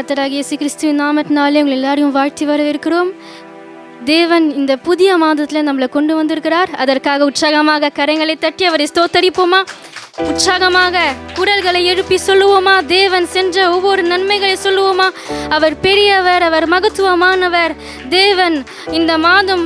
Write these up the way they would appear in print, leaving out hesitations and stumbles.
கர்த்தராகிய இயேசு கிறிஸ்துவின் நாமத்தினாலே உங்கள் எல்லாரையும் வாழ்த்தி வரவேற்கிறோம். தேவன் இந்த புதிய மாதத்தில் நம்மளை கொண்டு வந்திருக்கிறார். அதற்காக உற்சாகமாக கரங்களை தட்டி அவரை ஸ்தோத்தரிப்போமா? உற்சாகமாக குரல்களை எழுப்பி சொல்லுவோமா? தேவன் சென்ற ஒவ்வொரு நன்மைகளை சொல்லுவோமா? அவர் பெரியவர், அவர் மகத்துவமானவர். தேவன் இந்த மாதம்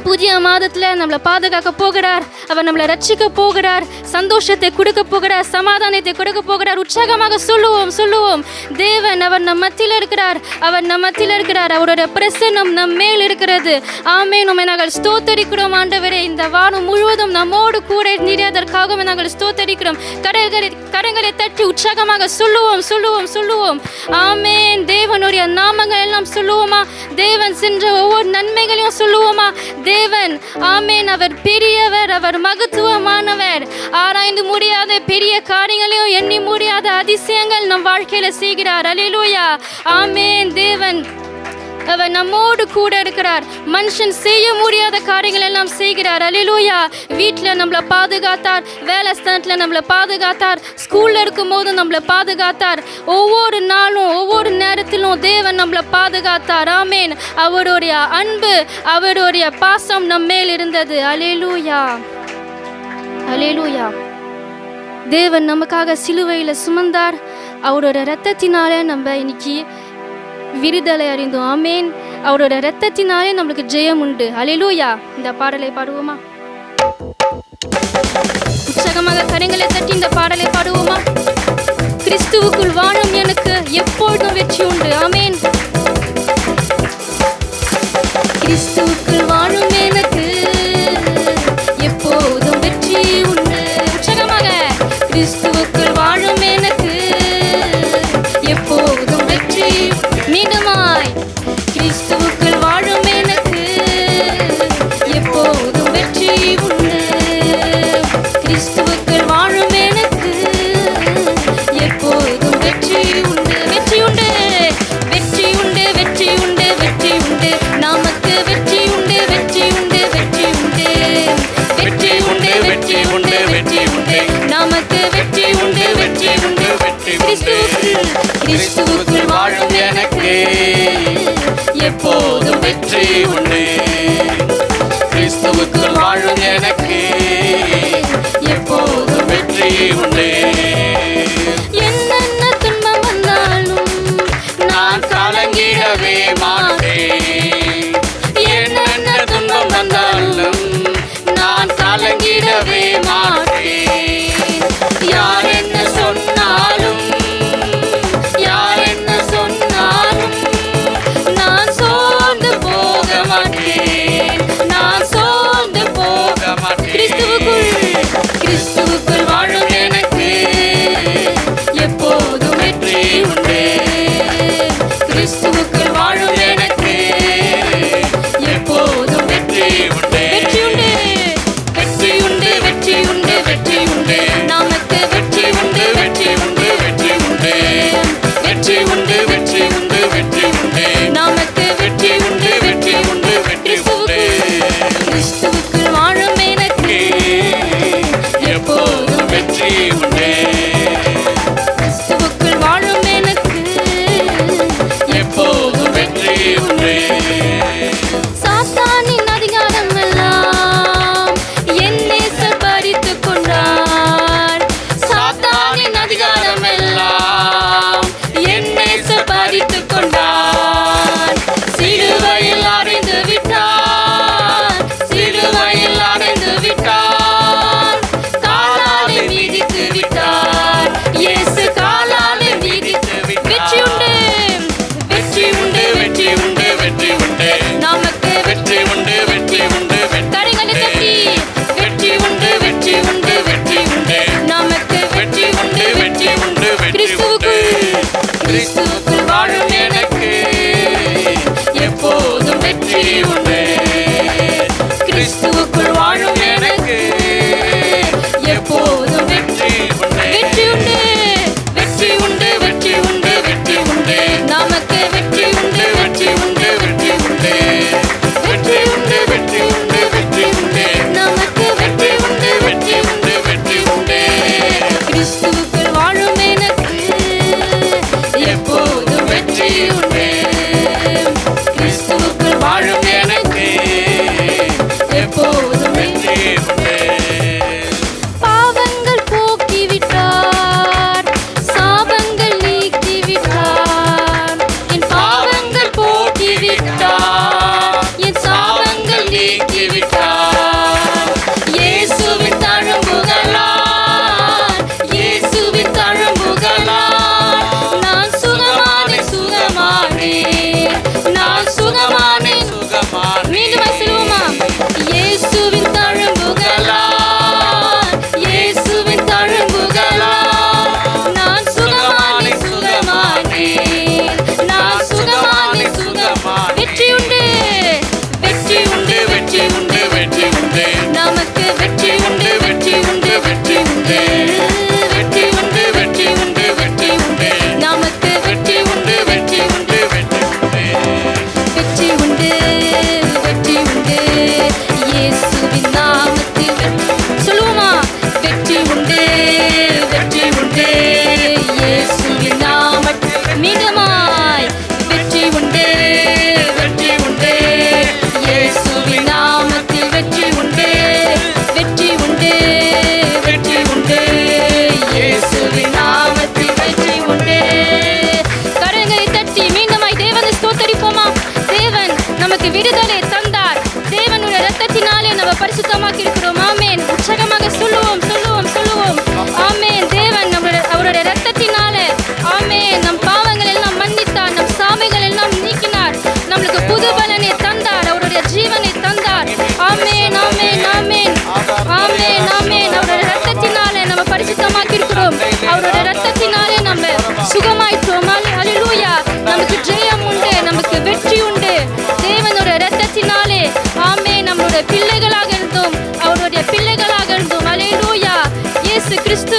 புதிய மாதத்தில் நம்மளை பாதுகாக்க போகிறார். அவர் நம்மளை ரட்சிக்க போகிறார். சந்தோஷத்தை கொடுக்க போகிறார். சமாதானத்தை கொடுக்க போகிறார். உற்சாகமாக சொல்லுவோம். தேவன் அவர் நம் மத்தியில் இருக்கிறார். அவர் நம் மத்தியில் இருக்கிறார். அவருடைய பிரசன்னம் நம் மேல் இருக்கிறது. ஆமென். உம்மை நாங்கள் ஸ்தோத்தரிக்கிறோம் ஆண்டவரே. இந்த வாரம் முழுவதும் நம்மோடு கூட நீரதற்காக நாங்கள் ஸ்தோத்தரிக்கிறோம். கரங்களை தட்டி உற்சாகமாக சொல்லுவோம். ஆமென். தேவனுடைய நாமங்கள் எல்லாம் சொல்லுவோமா? தேவன் சென்ற ஒவ்வொரு நன்மைகளையும் சொல்லுவோமா? தேவன் ஆமென். அவர் பெரியவர், அவர் மகத்துவமானவர். ஆராய்ந்து முடியாத பெரிய காரியங்களையும் எண்ணி முடியாத அதிசயங்கள் நம் வாழ்க்கையில செய்கிறார். அல்லேலூயா. ஆமென். தேவன் அவர் நம்மோடு கூட இருக்கிறார். மனுஷன் செய்ய முடியாத காரியங்கள் எல்லாம் செய்கிறார். அல்லேலூயா. வீட்டில் நம்மளை பாதுகாத்தார், வேலை ஸ்தானத்தில் நம்மளை பாதுகாத்தார், ஸ்கூல்ல இருக்கும் போது நம்மளை பாதுகாத்தார். ஒவ்வொரு நாளும் ஒவ்வொரு நேரத்திலும் தேவன் நம்மளை பாதுகாத்தார். ஆமென். அவருடைய அன்பு, அவருடைய பாசம் நம்ம மேல் இருந்தது. அல்லேலூயா. அல்லேலூயா. தேவன் நமக்காக சிலுவையில் சுமந்தார். அவரோட இரத்தத்தினாலே நம்ம இன்னைக்கு விடுதலை அறிந்தோம். ஆமென். அவரோட இரத்தத்தினாலே நம்மளுக்கு ஜெயம் உண்டு. அல்லேலூயா. இந்த பாடலை பாடுவோமா? உற்சாகமாக கரங்களை தட்டி இந்த பாடலை பாடுவோமா? கிறிஸ்துவுக்குள் வாழும் எனக்கு எப்பொழுதும் வெற்றி உண்டு. ஆமென். கிறிஸ்துவுக்குள் வாழும் எனக்கு எப்போதும் வெற்றி உண்டு. உற்சாகமாக கிறிஸ்துவுக்குள் வாழும் எனக்கு எப்போதும் வெற்றி. மீண்டுமாய் கிறிஸ்துவுக்குள் வாழும் எனக்கு எப்போதும் வெற்றி உண்டு. கிறிஸ்துவுக்குள் வாழும் எனக்கு எப்போதும் வெற்றி உண்டு. வெற்றி உண்டு, வெற்றி உண்டு, வெற்றி உண்டு, வெற்றி உண்டு. நமக்கு வெற்றி உண்டு, வெற்றி உண்டு, வெற்றி உண்டு. வெற்றி உண்டு, வெற்றி உண்டு, வெற்றி உண்டு. நமக்கு வெற்றி உண்டு, வெற்றி உண்டு, வெற்றி உண்டு. கிறிஸ்துவுக்குள் வாழும் எனக்கு எப்போதும் வெற்றி உண்டு. கிறிஸ்துவுக்குள் வாழும் எனக்கு எப்போதும் வெற்றி உண்டு. என்னென்ன துன்பம் வந்தாலும் நான் கலங்கிடவே மாட்டேன். என்னென்ன துன்பம் வந்தாலும் நான் கலங்கிடவே மாட்டேன். யார் என்ன சொன்னாலும் நான் சோர்ந்து போக மாட்டேன். நான் சோர்ந்து போக மாட்டேன். கிறிஸ்துவுக்குள் வாழும் எனக்கு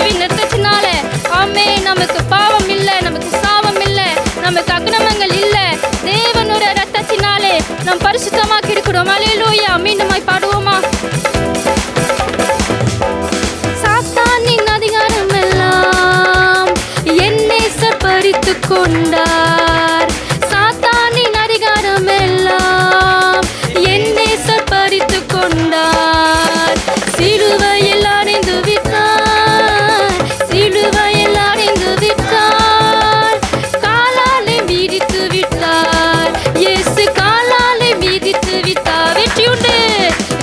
இயேசுவின் இரத்தத்தினால ஆமே நமக்கு பாவம் இல்லை, நமக்கு சாபம் இல்லை, நமக்கு அக்கிரமங்கள் இல்லை. தேவனுடைய இரத்தத்தினாலே நாம் பரிசுத்தமாக்கி இருக்கிறோம். அல்லேலூயா. மீண்டுமாய் பாடுவோமா? சாத்தானின் அதிகாரம் எல்லாம் என் நேசர் பறித்துக் கொண்டார். சாத்தானின் அதிகாரம் எல்லாம் என் நேசர் பறித்துக் கொண்டார். சிலுவையில் அடைந்து விட்டார், சிலுவையில் அடைந்து விட்டார். காலாலே மிதித்து விட்டார், இயேசு காலாலே மிதித்து விட்டார். வெற்றி உண்டு,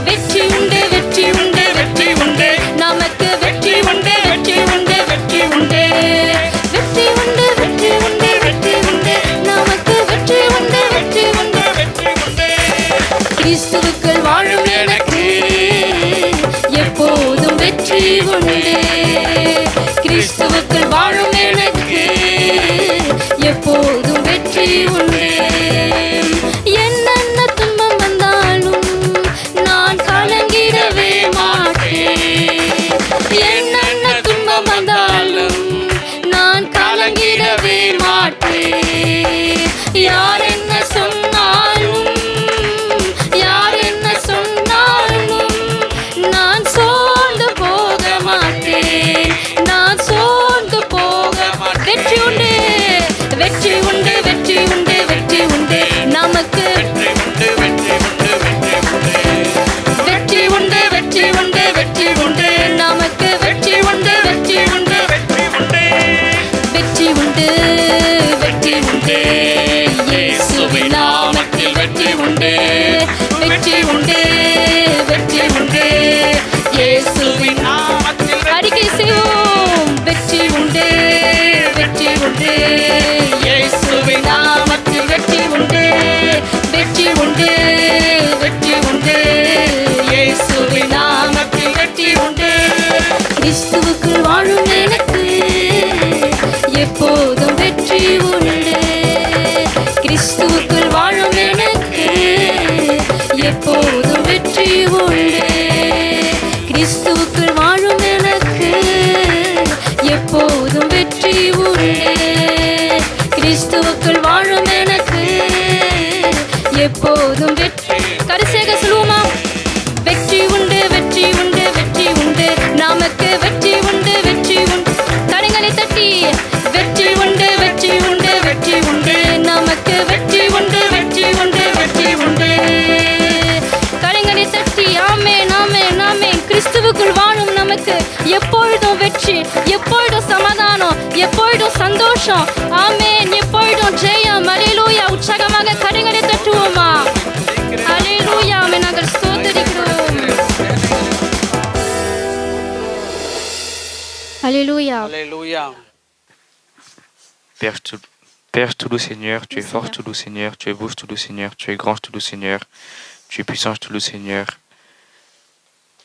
வெற்றி உண்டு, வெற்றி உண்டு, வெற்றி உண்டு. நமக்கு வெற்றி உண்டு, வெற்றி உண்டு, வெற்றி உண்டு. வெற்றி உண்டு, வெற்றி உண்டு, வெற்றி உண்டு. நமக்கு வெற்றி உண்டு, வெற்றி உண்டு, வெற்றி உண்டு. கிறிஸ்துவுக்குள் வாழும் எனக்கு எப்போதும் வெற்றி உண்டு. கிறிஸ்துவுக்குள் வாழும் எனக்கு எப்போதும் வெற்றி உண்டு. என்னென்ன துன்பம் வந்தாலும் நான் கலங்கிடவே மாட்டேன். என்னென்ன துன்பம் வந்தாலும் நான் கலங்கிடவே மாட்டேன். யார் என்ன சொன்னாலும், யார் என்ன சொன்னாலும் நான் சோர்ந்து போக மாட்டேன், நான் சோர்ந்து போக மாட்டேன். வெற்றி உண்டு, வெற்றி உண்டு, வெற்றி உண்டு, வெற்றி உண்டு. நமக்கு வெற்றி உண்டு, வெற்றி உண்டு, வெற்றி உண்டு. நமக்கு வெற்றி உண்டு, வெற்றி உண்டு, வெற்றி உண்டு. வெற்றி உண்டு, வெற்றி உண்டு. இயேசுவின் நாமத்தில் வெற்றி உண்டு, வெற்றி உண்டு, வெற்றி உண்டு. இயேசுவின் நாமத்தில் அறிக்கை செய்வோம். வெற்றி உண்டு, வெற்றி உண்டு. இயேசுவின் நாமத்தில் வெற்றி உண்டு, வெற்றி உண்டு, வெற்றி உண்டு. இயேசுவின் நாமத்தில் வெற்றி உண்டு. கிறிஸ்துவுக்குள் வாழும் எனக்கு எப்போதும் வெற்றி உண்டு. கிறிஸ்துவுக்குள் வாழும் எனக்கு எப்போதும் வெற்றி உண்டு. கிறிஸ்துவுக்குள் வாழும் எனக்கு எப்போதும் வெற்றி உண்டு. கிறிஸ்துவுக்குள் வாழும் எனக்கு எப்போதும் வெற்றி. கடைசியாக சொல்லுவோமா? வெற்றி உண்டு, வெற்றி உண்டு, வெற்றி உண்டு. நமக்கு வெற்றி உண்டு, வெற்றி உண்டு. கரங்களை தட்டி வெற்றி உண்டு, வெற்றி உண்டு, வெற்றி உண்டு. நமக்கு வெற்றி உண்டு, வெற்றி உண்டு, வெற்றி உண்டு. கரங்களை தட்டி ஆமென், ஆமென், ஆமென். கிறிஸ்துவுக்குள் வாழும் நமக்கு எப்பொழுதும் வெற்றி, எப்பொழுதும் சமாதானம், எப்பொழுதும் சந்தோஷம். ஆமென். எப்பொழுதும் ஜெயம். அல்லேலூயா. உற்சாகமாக கரங்களை தட்டுவோமா? அல்லேலூயா. ஆமென். நாங்கள் ஸ்தோத்திரிக்கிறோம். Alléluia. Alléluia. Père tout doux Seigneur, tu es fort tout doux Seigneur, tu es beau tout doux Seigneur, tu es grand tout doux Seigneur, tu es puissant tout doux Seigneur,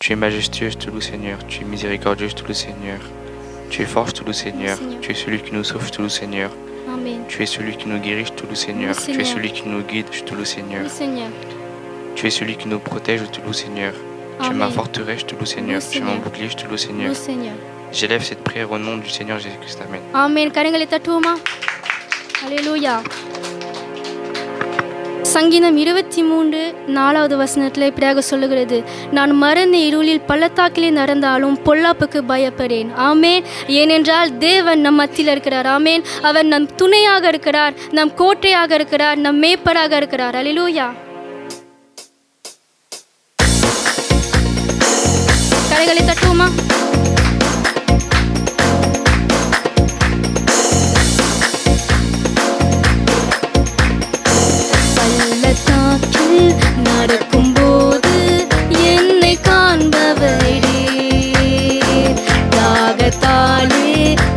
tu es majestueuse tout doux Seigneur, tu es miséricordieuse tout doux Seigneur, tu es fort tout doux Seigneur, tu es celui qui nous sauve tout doux Seigneur, Amen. tu es celui qui nous guérit tout doux Seigneur, tu es celui qui nous guide tout doux Seigneur, Oui, Seigneur. tu es celui qui nous protège tout doux Seigneur, tu es ma Amen. forteresse tout doux Seigneur, Oui, tu es mon Seigneur. bouclier tout doux Seigneur. Oui, Seigneur. J'élève cette prière au nom du Seigneur Jésus-Christ. Amen. ஆமென். கரங்களை தட்டுவோமா? அல்லேலூயா. சங்கீதம் 23:4 வசனத்தில் இப்படியாக சொல்லுகிறது, நான் மரண இருளில் பள்ளத்தாக்கிலே நடந்தாலும் பொல்லாப்புக்கு பயப்படேன். ஆமேன். ஏனென்றால் தேவன் நம் மத்தியில் இருக்கிறார். ஆமேன். அவர் நம் துணையாக இருக்கிறார், நம் கோட்டையாக இருக்கிறார், நம் மேய்ப்பராக இருக்கிறார். அல்லேலூயா. கரங்களை தட்டுவோமா? பள்ளத்தாக்கில் நடக்கும்போது என்னை காண்பவரே, தாகத்தாலே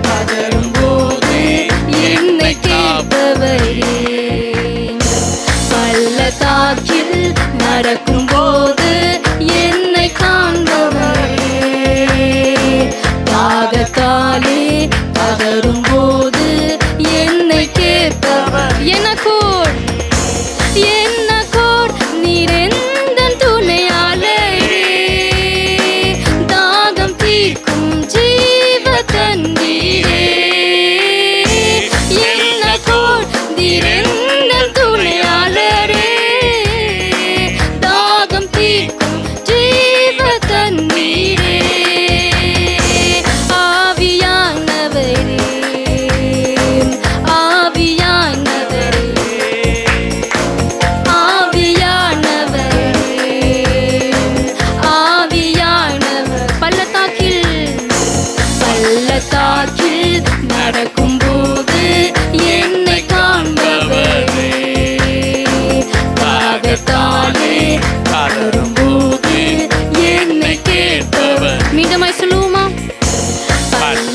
பதறும்போது என்னை கேட்பவரே. பள்ளத்தாக்கில் நடக்கும்போது என்னை காண்பவரே, தாகத்தாலே பதறும்போது என்னை கேட்பவர். எனக்கூர் நீரெந்தன் துணையாளரே, தாகம் தீர்க்கும் ஜீவ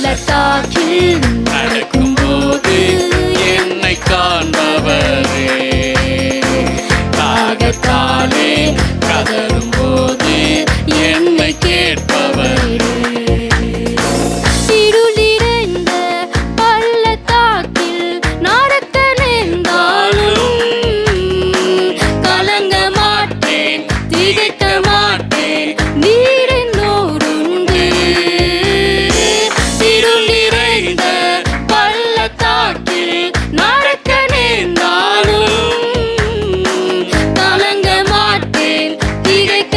பள்ளத்தாக்கில் நடக்கும்போது என்னை காண்பவரே, தாகத்தாலே கதறும்போது என்னை கேட்பவரே, இருள் நிறைந்த பள்ளத்தாக்கில் நடக்க நேர்ந்தாலும் கலங்க மாட்டேன், திகைக்க மாட்டேன், நீர் என்னோடுண்டு. இருள் நிறைந்த பள்ளத்தாக்கில் நடக்க நேர்ந்தாலும் கலங்க மாட்டேன், திகைக்க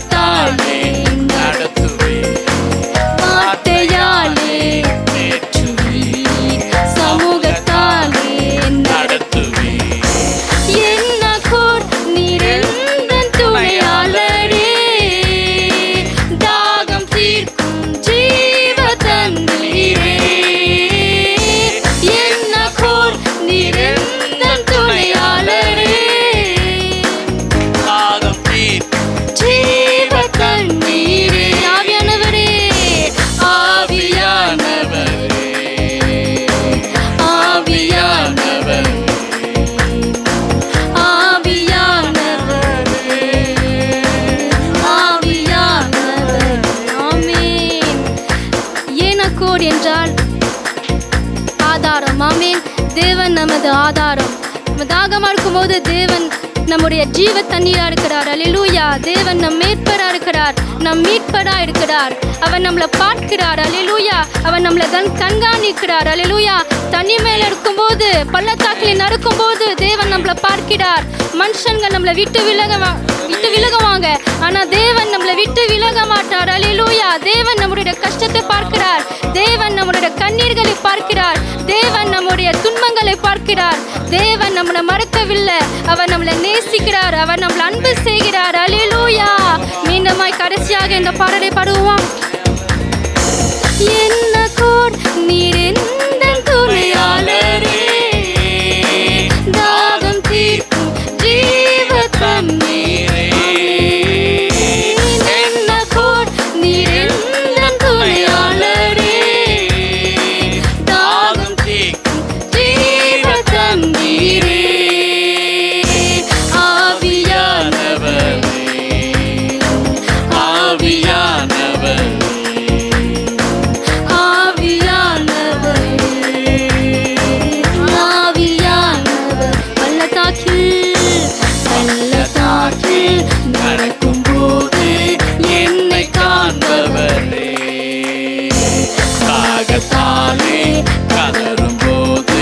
சமூகத்தாலே நடத்துவீர், வார்த்தையாலே தேற்றுவீர், சமூகத்தாலே நடத்துவீர். என்ன கோர் நீரெந்தன் துணையாளரே, தாகம் தீர்க்கும் ஜீவ தண்ணீரே. என்ன கோர் நீரெந்தன் துணையாளரே, தாகம் தீர்க்கும் ஜீவ தண்ணீரே. ஆவியானவரே, ஆவியானவரே, ஆவியானவரே, ஆவியானவரே, ஆவியானவரே. ஆமென். ஏனக்கோர் என்றால் ஆதாரம். ஆமென். தேவன் நமது ஆதாரம். நம்ம தாகமா இருக்கும்போது தேவன் நம்முடைய ஜீவ தண்ணீரா இருக்கிறார். அல்லேலூயா. தேவன் நம் மேற்பரா இருக்கிறார், நம் மீட்பரா இருக்கிறார். அவர் நம்மளை பார்க்கிறார். அல்லேலூயா. அவர் நம்மளை கண்காணிக்கிறார். அல்லேலூயா. தண்ணி மேல இருக்கும்போது, பள்ளத்தாக்கில் நடக்கும்போது தேவன் நம்மளை பார்க்கிறார். மனுஷங்கள் நம்மளை விட்டு விலகுவாங்க, ஆனா தேவன் நம்மளை விட்டு விலக மாட்டார். அல்லேலூயா. தேவன் நம்முடைய கஷ்டத்தை பார்க்கிறார், தேவன் நம்முடைய கண்ணீர்களை பார்க்கிறார், தேவன் நம்முடைய துன்பங்களை பார்க்கிறார். தேவன் நம்மளை மறக்கவில்லை, அவர் நம்மளை நேசிக்கிறார், அவர் நம்மளை அன்பு செய்கிறார். அல்லேலூயா. மீண்டுமாய் கடைசியாக இந்த பாடலை பாடுவோம். என்ன கோர் நீர் எந்தன் துணையாளரே, தாகம் தீர்க்கும் ஜீவ தண்ணீரே. என்ன கோர் நீர் எந்தன் துணையாளரே, தாகம் தீர்க்கும் ஜீவ தண்ணீரே. ஆவியானவரே, ஆவியானவரே, ஆவியானவர் பள்ளத்தாக்கில் நடக்கும்போது என்னை காண்பவரே, தாகத்தாலே கதறும்போது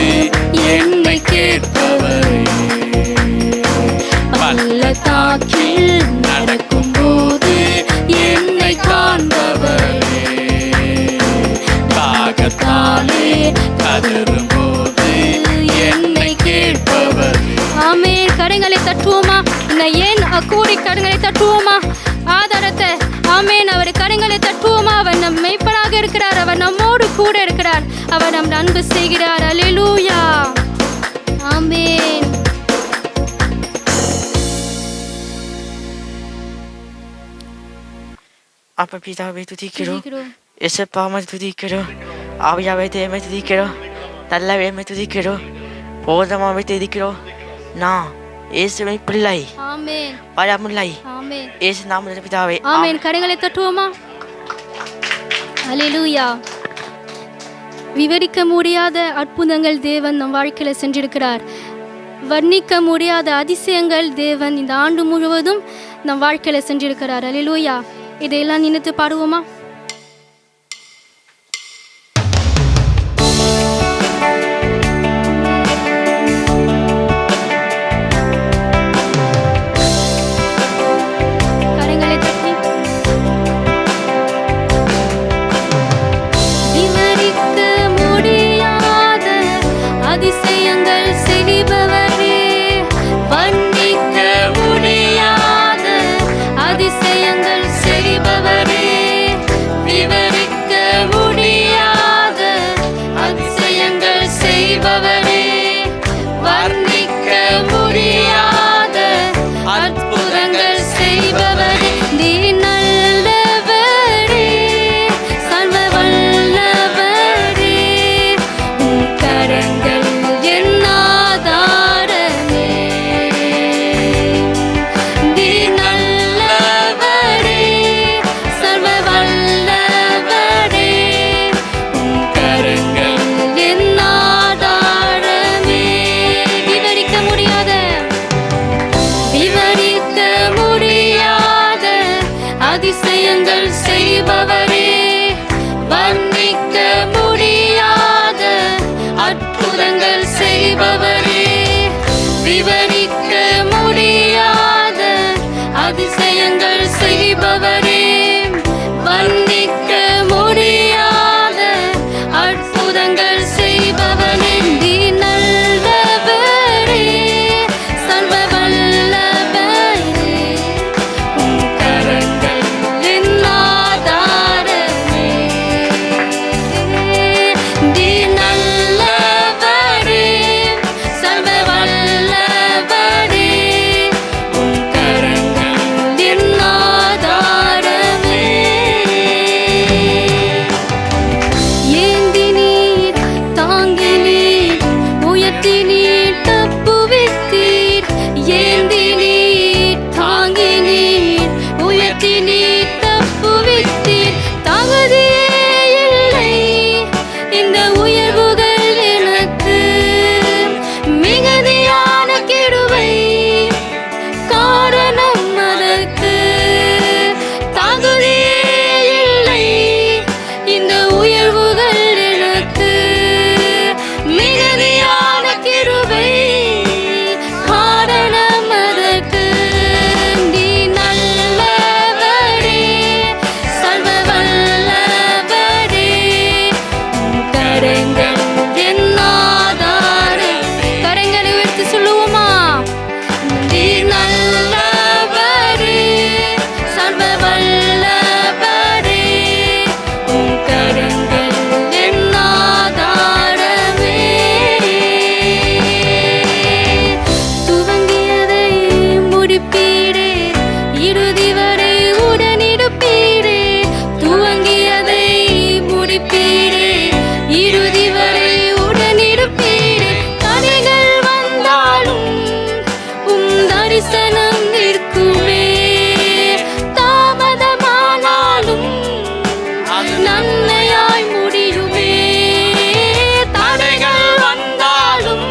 என்னை கேட்பவரே, பள்ளத்தாக்கில் நடக்கும்போது என்னை காண்பவரே, தாகத்தாலே கதறும்போது என்னை கேட்பவரே. ஆமென். கரங்களை தட்டுவோமா? இந்த ஏன் கூடி கரங்களை தட்டுவோமா? ஆதாரத்தை. ஆமென். அவர் கரங்களை தட்டுவோமா? அவர் நம் மெய்ப்பராக இருக்கிறார், அவர் நம்மோடு கூட இருக்கிறார், அவர் நம் அன்பு செய்கிறார். அல்லேலூயா. ஆமென். அப்பா பிதாவே துதிக்கிறோம், இயேசுப்பாவை துதிக்கிறோம், ஆவியாவே தேவனை துதிக்கிறோம், நல்லவே துதிக்கிறோம், போதமாவே துதிக்கிறோம். நான் இயேசுவின் பிள்ளை, ஆமென். பழமுல்லை, ஆமென். இயேசு நாமத்தில் பிதாவே. ஆமென். கரங்களை தட்டுவோமா? அல்லேலூயா. விவரிக்க முடியாத அற்புதங்கள் தேவன் நம் வாழ்க்கையில சென்றிருக்கிறார். வர்ணிக்க முடியாத அதிசயங்கள் தேவன் இந்த ஆண்டு முழுவதும் நம் வாழ்க்கையில சென்றிருக்கிறார். அல்லேலூயா. இதையெல்லாம் நினைத்து பாடுவோமா? கரங்களை தட்டி விவரிக்க முடியாத அதிசயங்கள் செய்பவரே, வர்ணிக்க முடியாத அதிசயங்கள் செய்பவரே, விவரிக்க முடியாத அதிசயங்கள் செய்பவரே, வர்ணிக்க முடியாத அற்புதங்கள் செய்பவரே. நீ நல்லவரே, சர்வ வல்லவரே, உம் கரங்கள் என் ஆதாரமே. நீ நல்லவரே, சர்வ வல்லவரே, உம் கரங்கள் என் ஆதாரமே. விவரிக்க முடியாத அதிசயங்கள் செய்பவரே, வர்ணிக்க முடியாத அற்புதங்கள் செய்பவரே, விவரிக்க முடியாத அதிசயங்கள் செய்பவரே. செய்பவரே வர்ணிக்க முடியாத அற்புதங்கள் செய்பவனே நீ நல்லவரே சர்வ வல்லவரே உம் கரங்கள் என் ஆதாரமே நீ நல்லவரே சர்வ வல்லவரே உம் கரங்கள் என் ஆதாரமே ஏந்தி நீர் தாங்கி நீர் உயர்த்தி நீர் தப்புவித்தீர் ஏந்தி நீர் தாங்கி நீர் உயர்த்தி நீர் தப்புவித்தீர் தகுதியே இல்லை இந்த உயர்வுகள் எனக்கு மிகுதியான கிருபை காரணம் அதற்கு தகுதியே இல்லை இந்த உயர்வுகள் எனக்கு மிகுதியான கிருபை காரணம் அதற்கு நீ நல்லவரே சர்வ வல்லவரே உம் கரங்கள் என் ஆதாரமே கரங்களை உயர்த்தி சொல்லுவோமா நீ நல்லவரே சர்வ வல்லவரே உம் கரங்கள் என் ஆதாரமே துவங்கியதை முடிப்பீரே இறுதி வரை உடனிருப்பீரே துவங்கியதை முடிப்பீரே இறுதி வரை உடனிருப்பீரே தடைகள் வந்தாலும் உம் தரிசனம் நிற்குமே தாமதமானாலும் அது நன்மையாய் முடியுமே தடைகள் வந்தாலும்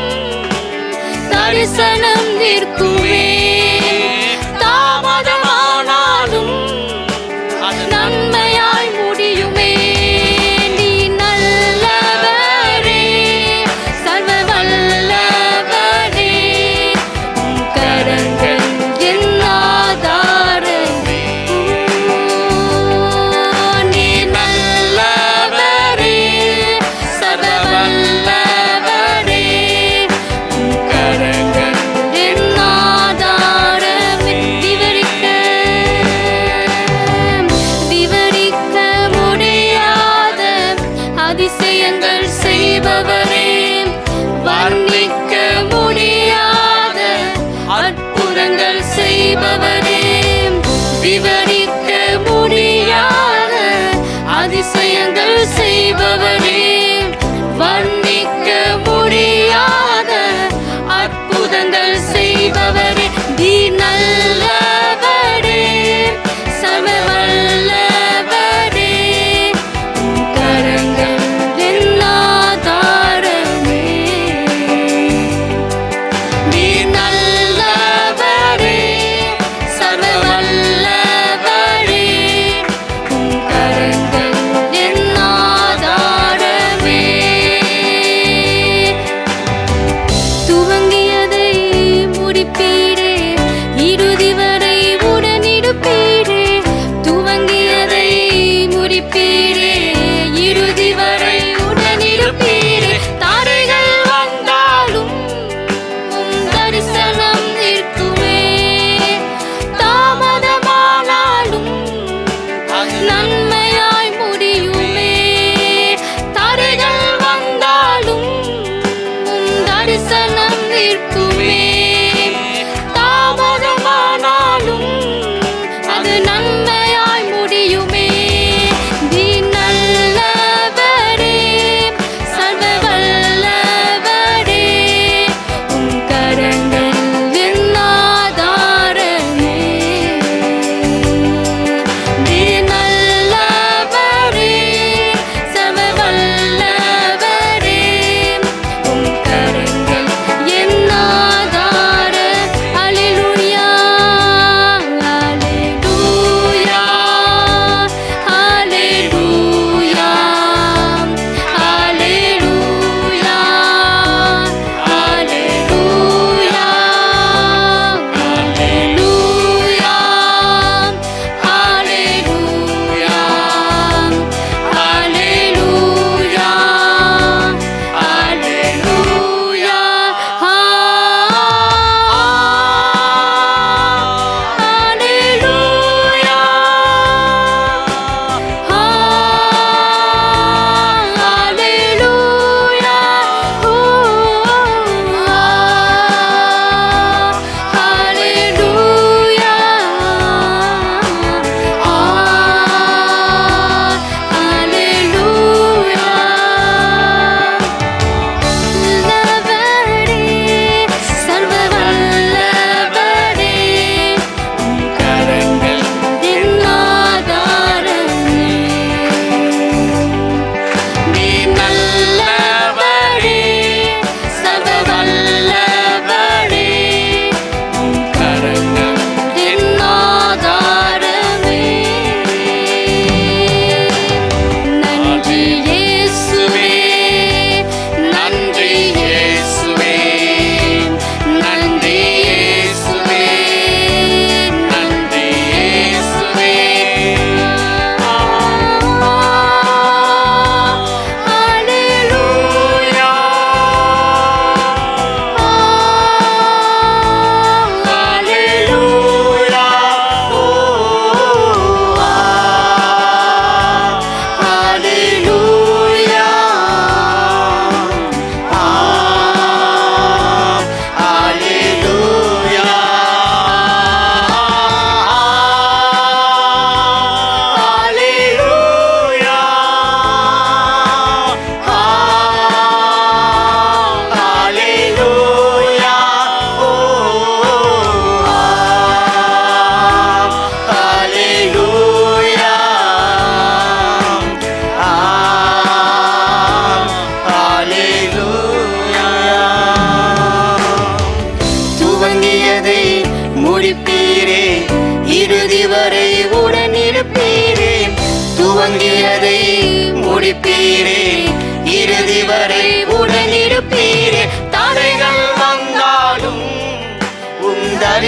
தரிசனம் நிற்குமே தாமதமானாலும் அது நன்மையாய் முடியுமே நீ நல்லவரே சர்வ வல்லவரே உம் கரங்கள் என் ஆதாரமே நீ நல்லவரே சர்வ வல்லவரே உம் கரங்கள் என் ஆதாரமே விவரிக்க முடியாத அதிசயங்கள் செய்பவரே வர்ணிக்க முடியாத அற்புதங்கள் செய்பவரே விவரிக்க முடியாத அதிசயங்கள் செய்பவரே வர்ணிக்க முடியாத அற்புதங்கள் செய்பவரே நீ நல்லவரே சர்வ வல்லவரே உம் கரங்கள் என் ஆதாரமே நீ நல்லவரே சர்வ வல்லவரே உம் கரங்கள் என் ஆதாரமே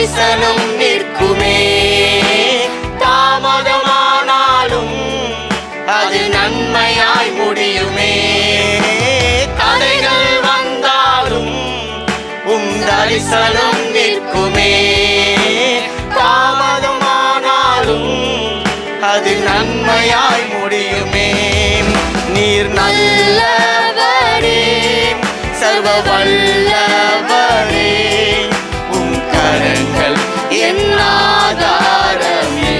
தரிசனம் நிற்குமே. தாமதமானாலும் அது நன்மையாய் முடியுமே. தடைகள் வந்தாலும் தரிசனம் நிற்குமே. தாமதமானாலும் அது நன்மையாய் முடியுமே. நீர் நல்லவரே, சர்வ வல்லவரே, உம் கரங்கள் என் ஆதாரமே.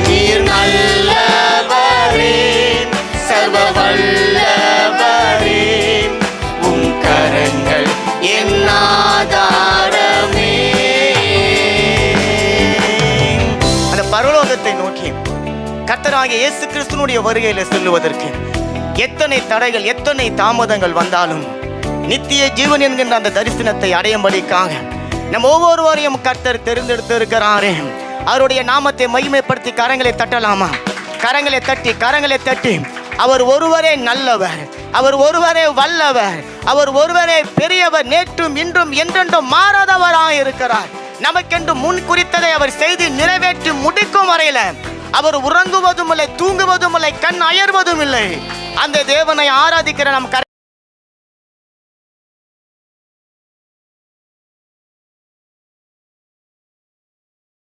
நீர் நல்லவரே, சர்வ வல்லவரே, உம் கரங்கள் என் ஆதாரமே. அந்த பரலோகத்தை நோக்கி கர்த்தராகிய இயேசு கிறிஸ்துவினுடைய வருகையில செல்லுவதற்கு எத்தனை தடைகள் எத்தனை தாமதங்கள் வந்தாலும் நித்திய ஜீவன் என்கின்ற அந்த தரிசனத்தை அடையும்படிக்காக நம் ஒவ்வொருவரையும் கர்த்தர் தெரிந்தெடுத்து இருக்கிறாரே. அவருடைய நாமத்தை மகிமைப்படுத்தி கரங்களை தட்டலாமா? கரங்களை தட்டி அவர் ஒருவரே நல்லவர், அவர் ஒருவரே வல்லவர், அவர் ஒருவரே பெரியவர், நேற்றும் இன்றும் என்றென்றும் மாறாதவராய் இருக்கிறார். நமக்கென்று முன் குறித்ததை அவர் செய்து நிறைவேற்றி முடிக்கும் வரையில அவர் உறங்குவதும் இல்லை, தூங்குவதும் இல்லை, கண் அயர்வதும் இல்லை. அந்த தேவனை ஆராதிக்கிற நம்